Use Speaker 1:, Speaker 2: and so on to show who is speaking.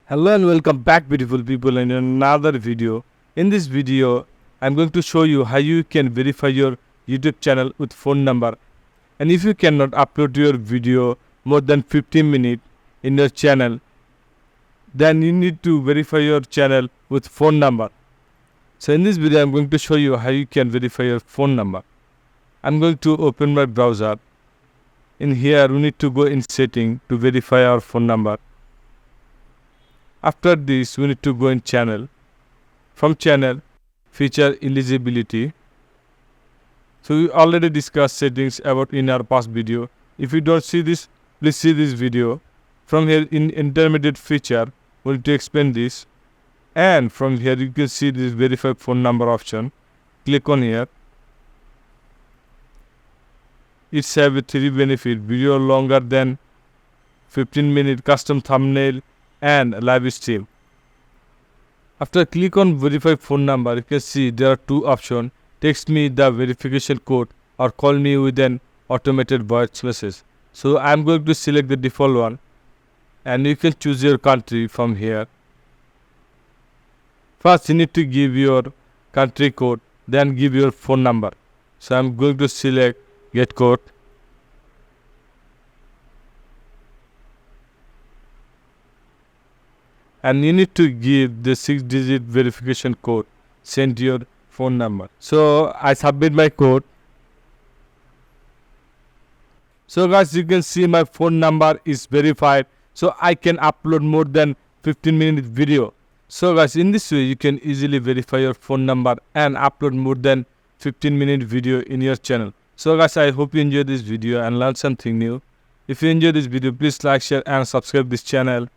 Speaker 1: Hello and welcome back, beautiful people, in another video. In this video, I'm going to show you how you can verify your YouTube channel with phone number. And if you cannot upload your video more than 15 minutes in your channel, then you need to verify your channel with phone number. So in this video, I'm going to show you how you can verify your phone number. I'm going to open my browser. In here, we need to go in setting to verify our phone number. After this, we need to go in channel. From channel, feature eligibility. So we already discussed settings about in our past video. If you don't see this, please see this video. From here in intermediate feature, we need to explain this. And from here you can see this verify phone number option. Click on here. It's have a 3 benefit: video longer than 15 minute, custom thumbnail, and live stream. After click on verify phone number, you can see there are two options: text me the verification code or call me with an automated voice message. So I'm going to select the default one, and you can choose your country from here. First you need to give your country code, then give your phone number. So I'm going to select get code. And you need to give the 6-digit verification code sent to your phone number. So I submit my code. So guys, you can see my phone number is verified, so I can upload more than 15-minute video. So guys, in this way you can easily verify your phone number and upload more than 15-minute video in your channel. So guys, I hope you enjoyed this video and learned something new. If you enjoyed this video, please like, share and subscribe this channel.